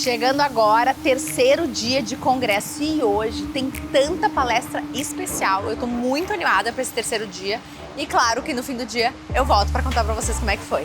Chegando agora, terceiro dia de congresso e hoje tem tanta palestra especial. Eu tô muito animada para esse terceiro dia e claro que no fim do dia eu volto para contar para vocês como é que foi.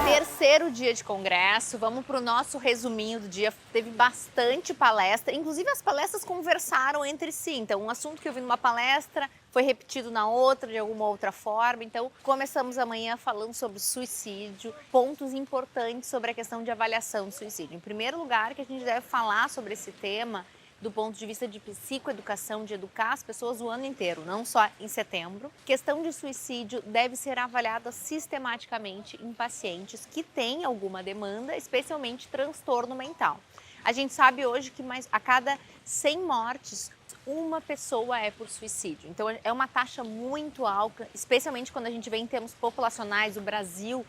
Terceiro dia de congresso, vamos para o nosso resuminho do dia. Teve bastante palestra, inclusive as palestras conversaram entre si. Então, um assunto que eu vi numa palestra foi repetido na outra, de alguma outra forma. Então, começamos amanhã falando sobre suicídio, pontos importantes sobre a questão de avaliação de suicídio. Em primeiro lugar, que a gente deve falar sobre esse tema do ponto de vista de psicoeducação, de educar as pessoas o ano inteiro, não só em setembro. Questão de suicídio deve ser avaliada sistematicamente em pacientes que têm alguma demanda, especialmente transtorno mental. A gente sabe hoje que a cada 100 mortes, uma pessoa é por suicídio. Então é uma taxa muito alta, especialmente quando a gente vê em termos populacionais, o Brasil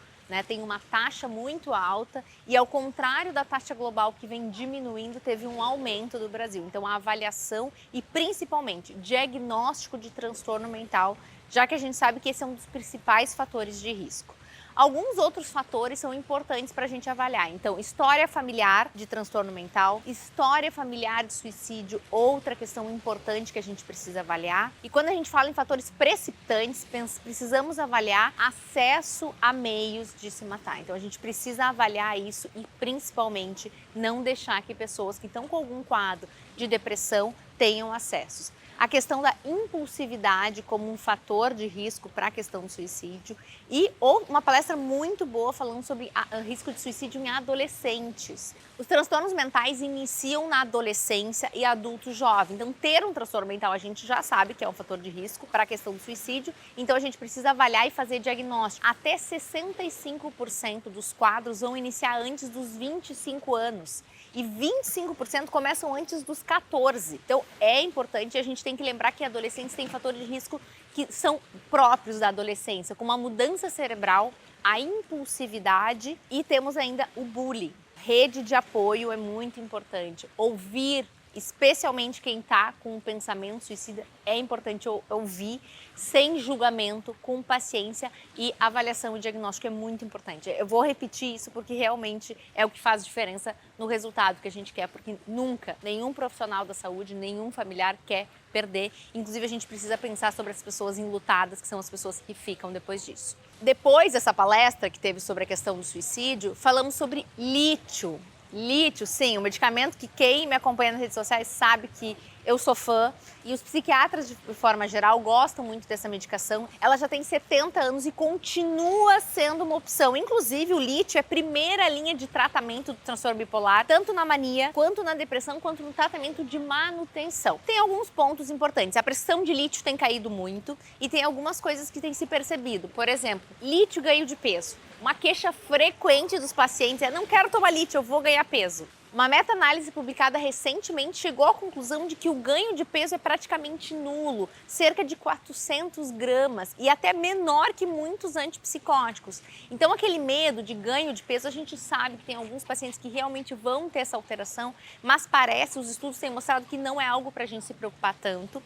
tem uma taxa muito alta e, ao contrário da taxa global que vem diminuindo, teve um aumento do Brasil. Então, a avaliação e, principalmente, diagnóstico de transtorno mental, já que a gente sabe que esse é um dos principais fatores de risco. Alguns outros fatores são importantes para a gente avaliar. Então, história familiar de transtorno mental, história familiar de suicídio, outra questão importante que a gente precisa avaliar. E quando a gente fala em fatores precipitantes, precisamos avaliar acesso a meios de se matar. Então, a gente precisa avaliar isso e, principalmente, não deixar que pessoas que estão com algum quadro de depressão tenham acessos. A questão da impulsividade como um fator de risco para a questão do suicídio e uma palestra muito boa falando sobre o risco de suicídio em adolescentes. Os transtornos mentais iniciam na adolescência e adulto jovem. Então, ter um transtorno mental a gente já sabe que é um fator de risco para a questão do suicídio. Então, a gente precisa avaliar e fazer diagnóstico. Até 65% dos quadros vão iniciar antes dos 25 anos. E 25% começam antes dos 14. Então, é importante, a gente tem que lembrar que adolescentes têm fatores de risco que são próprios da adolescência, como a mudança cerebral, a impulsividade e temos ainda o bullying. Rede de apoio é muito importante. Ouvir, especialmente quem está com um pensamento suicida, é importante ouvir sem julgamento, com paciência, e avaliação e diagnóstico é muito importante. Eu vou repetir isso porque realmente é o que faz diferença no resultado que a gente quer, porque nunca, nenhum profissional da saúde, nenhum familiar quer perder. Inclusive, a gente precisa pensar sobre as pessoas enlutadas, que são as pessoas que ficam depois disso. Depois dessa palestra que teve sobre a questão do suicídio, falamos sobre lítio. Lítio, sim, um medicamento que quem me acompanha nas redes sociais sabe que eu sou fã e os psiquiatras, de forma geral, gostam muito dessa medicação. Ela já tem 70 anos e continua sendo uma opção. Inclusive, o lítio é a primeira linha de tratamento do transtorno bipolar, tanto na mania, quanto na depressão, quanto no tratamento de manutenção. Tem alguns pontos importantes. A prescrição de lítio tem caído muito e tem algumas coisas que têm se percebido. Por exemplo, lítio ganho de peso. Uma queixa frequente dos pacientes é: não quero tomar lítio, eu vou ganhar peso. Uma meta-análise publicada recentemente chegou à conclusão de que o ganho de peso é praticamente nulo, cerca de 400 gramas e até menor que muitos antipsicóticos. Então, aquele medo de ganho de peso, a gente sabe que tem alguns pacientes que realmente vão ter essa alteração, mas os estudos têm mostrado que não é algo para a gente se preocupar tanto.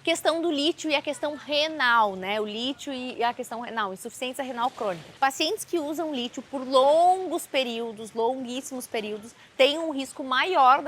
Questão do lítio e a questão renal, O lítio e a questão renal, insuficiência renal crônica. Pacientes que usam lítio por longos períodos, longuíssimos períodos, têm um risco maior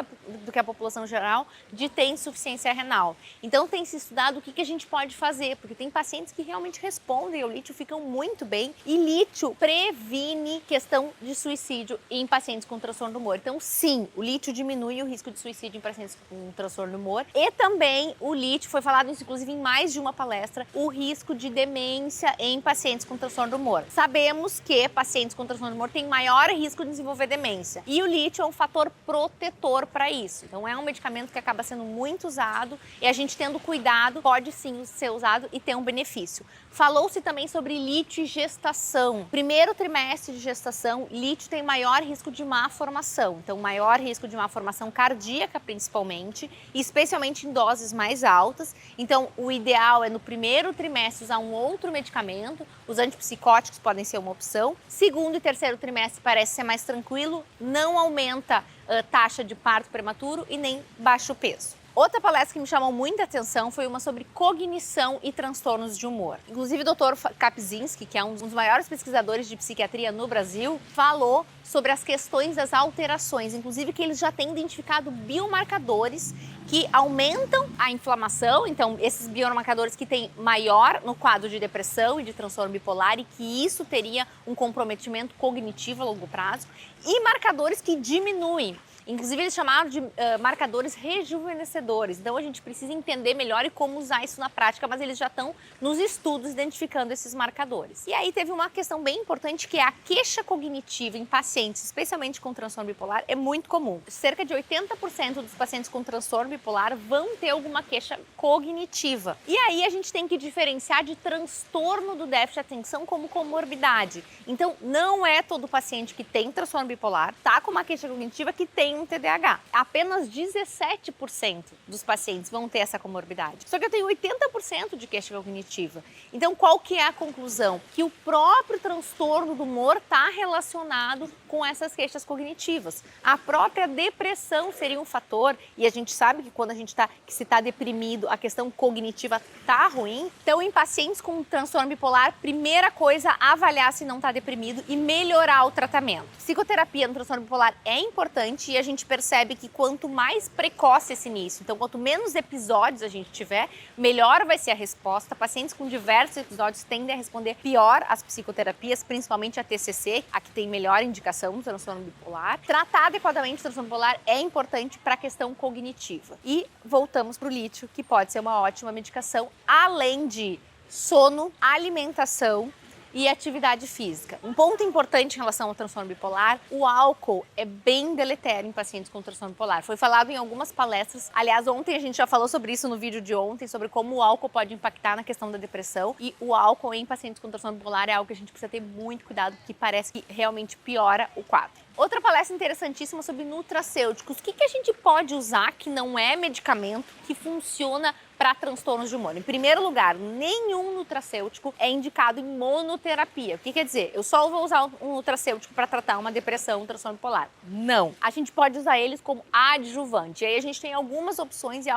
do que a população geral de ter insuficiência renal. Então, tem se estudado o que a gente pode fazer, porque tem pacientes que realmente respondem ao lítio, ficam muito bem, e lítio previne questão de suicídio em pacientes com transtorno do humor. Então, sim, o lítio diminui o risco de suicídio em pacientes com transtorno do humor, e também o lítio, foi falado inclusive em mais de uma palestra, o risco de demência em pacientes com transtorno do humor. Sabemos que pacientes com transtorno do humor têm maior risco de desenvolver demência, e o lítio é um fator protetor para isso. Então, é um medicamento que acaba sendo muito usado e a gente, tendo cuidado, pode sim ser usado e ter um benefício. Falou-se também sobre lítio e gestação. Primeiro trimestre de gestação, lítio tem maior risco de má formação. Então, maior risco de má formação cardíaca, principalmente, e especialmente em doses mais altas. Então, o ideal é no primeiro trimestre usar um outro medicamento. Os antipsicóticos podem ser uma opção. Segundo e terceiro trimestre parece ser mais tranquilo, não aumenta taxa de parto prematuro e nem baixo peso. Outra palestra que me chamou muita atenção foi uma sobre cognição e transtornos de humor. Inclusive, o Dr. Kapczynski, que é um dos maiores pesquisadores de psiquiatria no Brasil, falou sobre as questões das alterações, inclusive que eles já têm identificado biomarcadores que aumentam a inflamação, então esses biomarcadores que têm maior no quadro de depressão e de transtorno bipolar, e que isso teria um comprometimento cognitivo a longo prazo, e marcadores que diminuem. Inclusive, eles chamaram de marcadores rejuvenescedores. Então, a gente precisa entender melhor e como usar isso na prática, mas eles já estão nos estudos identificando esses marcadores. E aí teve uma questão bem importante, que é a queixa cognitiva em pacientes, especialmente com transtorno bipolar, é muito comum. Cerca de 80% dos pacientes com transtorno bipolar vão ter alguma queixa cognitiva. E aí a gente tem que diferenciar de transtorno do déficit de atenção como comorbidade. Então, não é todo paciente que tem transtorno bipolar, tá com uma queixa cognitiva, que tem um TDAH. Apenas 17% dos pacientes vão ter essa comorbidade. Só que eu tenho 80% de queixa cognitiva. Então, qual que é a conclusão? Que o próprio transtorno do humor está relacionado com essas queixas cognitivas. A própria depressão seria um fator, e a gente sabe que quando a gente se está deprimido, a questão cognitiva está ruim. Então, em pacientes com transtorno bipolar, primeira coisa, avaliar se não está deprimido e melhorar o tratamento. Psicoterapia no transtorno bipolar é importante, e a gente percebe que quanto mais precoce esse início, então quanto menos episódios a gente tiver, melhor vai ser a resposta. Pacientes com diversos episódios tendem a responder pior às psicoterapias, principalmente a TCC, a que tem melhor indicação no transtorno bipolar. Tratar adequadamente o transtorno bipolar é importante para a questão cognitiva. E voltamos para o lítio, que pode ser uma ótima medicação, além de sono, alimentação e atividade física. Um ponto importante em relação ao transtorno bipolar: o álcool é bem deletério em pacientes com transtorno bipolar. Foi falado em algumas palestras. Aliás, ontem a gente já falou sobre isso no vídeo de ontem, sobre como o álcool pode impactar na questão da depressão. E o álcool em pacientes com transtorno bipolar é algo que a gente precisa ter muito cuidado, porque parece que realmente piora o quadro. Outra palestra interessantíssima sobre nutracêuticos. O que a gente pode usar que não é medicamento, que funciona para transtornos de humor? Em primeiro lugar, nenhum nutracêutico é indicado em monoterapia. O que quer dizer? Eu só vou usar um nutracêutico para tratar uma depressão, um transtorno bipolar. Não. A gente pode usar eles como adjuvante. E aí a gente tem algumas opções e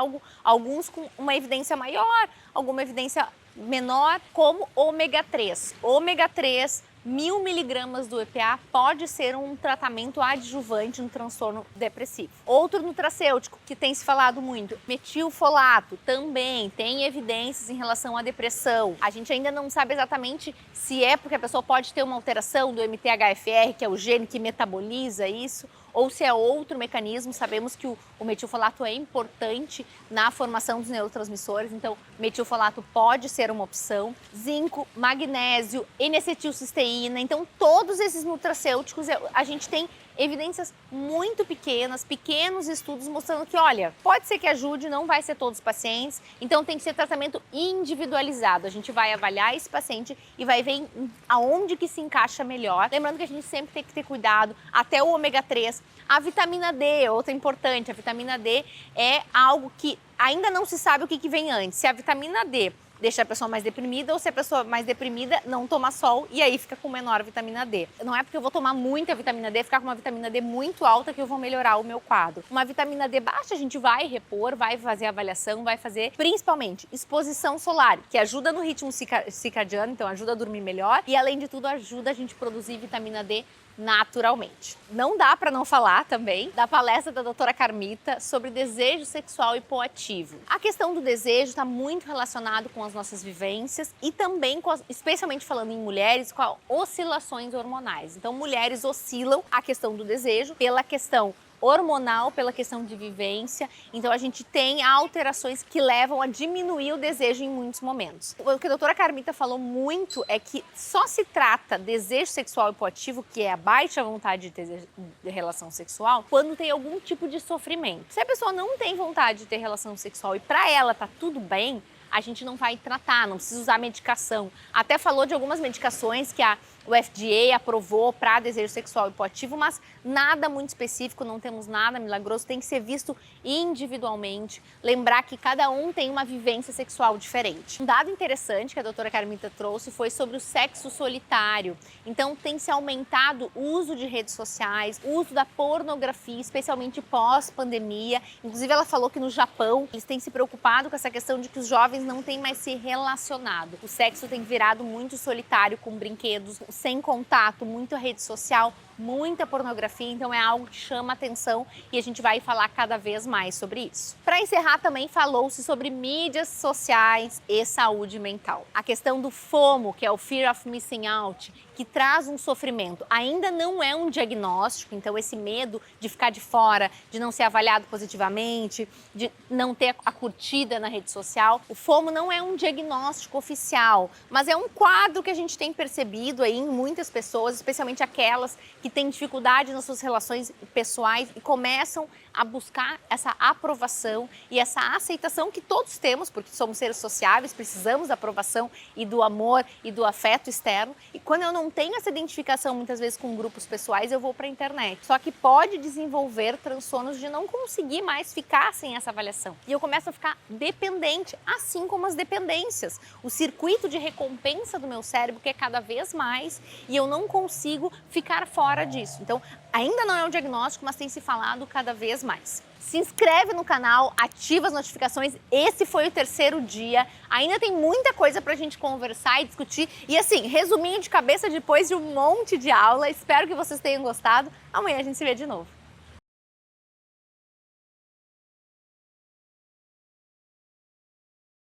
alguns com uma evidência maior, alguma evidência menor, como ômega 3. Ômega 3, 1000 miligramas do EPA pode ser um tratamento adjuvante no transtorno depressivo. Outro nutracêutico que tem se falado muito, metilfolato, também tem evidências em relação à depressão. A gente ainda não sabe exatamente se é porque a pessoa pode ter uma alteração do MTHFR, que é o gene que metaboliza isso, ou se é outro mecanismo. Sabemos que o metilfolato é importante na formação dos neurotransmissores, então metilfolato pode ser uma opção. Zinco, magnésio, N-acetilcisteína, então todos esses nutracêuticos a gente tem evidências muito pequenas, pequenos estudos mostrando que, olha, pode ser que ajude, não vai ser todos os pacientes, então tem que ser tratamento individualizado. A gente vai avaliar esse paciente e vai ver aonde que se encaixa melhor. Lembrando que a gente sempre tem que ter cuidado, até o ômega 3. A vitamina D, outra importante, a vitamina D é algo que ainda não se sabe o que vem antes. Se a vitamina D deixa a pessoa mais deprimida, ou se a pessoa mais deprimida não toma sol e aí fica com menor vitamina D. Não é porque eu vou tomar muita vitamina D, ficar com uma vitamina D muito alta, que eu vou melhorar o meu quadro. Uma vitamina D baixa a gente vai repor, vai fazer avaliação, vai fazer principalmente exposição solar, que ajuda no ritmo circadiano, então ajuda a dormir melhor e, além de tudo, ajuda a gente a produzir vitamina D naturalmente. Não dá para não falar também da palestra da doutora Carmita sobre desejo sexual hipoativo. A questão do desejo está muito relacionado com as nossas vivências e também, especialmente falando em mulheres, com as oscilações hormonais. Então, mulheres oscilam a questão do desejo pela questão hormonal, pela questão de vivência. Então a gente tem alterações que levam a diminuir o desejo em muitos momentos. O que a doutora Carmita falou muito é que só se trata desejo sexual hipoativo, que é a baixa vontade de ter relação sexual, quando tem algum tipo de sofrimento. Se a pessoa não tem vontade de ter relação sexual e para ela tá tudo bem, a gente não vai tratar, não precisa usar medicação. Até falou de algumas medicações que o FDA aprovou para desejo sexual hipoativo, mas nada muito específico, não temos nada milagroso, tem que ser visto individualmente. Lembrar que cada um tem uma vivência sexual diferente. Um dado interessante que a doutora Carmita trouxe foi sobre o sexo solitário. Então tem se aumentado o uso de redes sociais, o uso da pornografia, especialmente pós-pandemia. Inclusive ela falou que no Japão eles têm se preocupado com essa questão de que os jovens não têm mais se relacionado. O sexo tem virado muito solitário, com brinquedos, sem contato, muita rede social, muita pornografia, então é algo que chama atenção e a gente vai falar cada vez mais sobre isso. Para encerrar, também falou-se sobre mídias sociais e saúde mental. A questão do FOMO, que é o Fear of Missing Out, que traz um sofrimento. Ainda não é um diagnóstico, então esse medo de ficar de fora, de não ser avaliado positivamente, de não ter a curtida na rede social. O FOMO não é um diagnóstico oficial, mas é um quadro que a gente tem percebido aí em muitas pessoas, especialmente aquelas que têm dificuldade nas suas relações pessoais e começam a buscar essa aprovação e essa aceitação que todos temos, porque somos seres sociáveis, precisamos da aprovação e do amor e do afeto externo. E quando eu não tenho essa identificação muitas vezes com grupos pessoais, eu vou para a internet. Só que pode desenvolver transtornos de não conseguir mais ficar sem essa avaliação. E eu começo a ficar dependente, assim como as dependências. O circuito de recompensa do meu cérebro que é cada vez mais e eu não consigo ficar fora disso. Então, ainda não é um diagnóstico, mas tem se falado cada vez mais. Se inscreve no canal, ativa as notificações. Esse foi o terceiro dia. Ainda tem muita coisa pra gente conversar e discutir. E assim, resuminho de cabeça depois de um monte de aula. Espero que vocês tenham gostado. Amanhã a gente se vê de novo.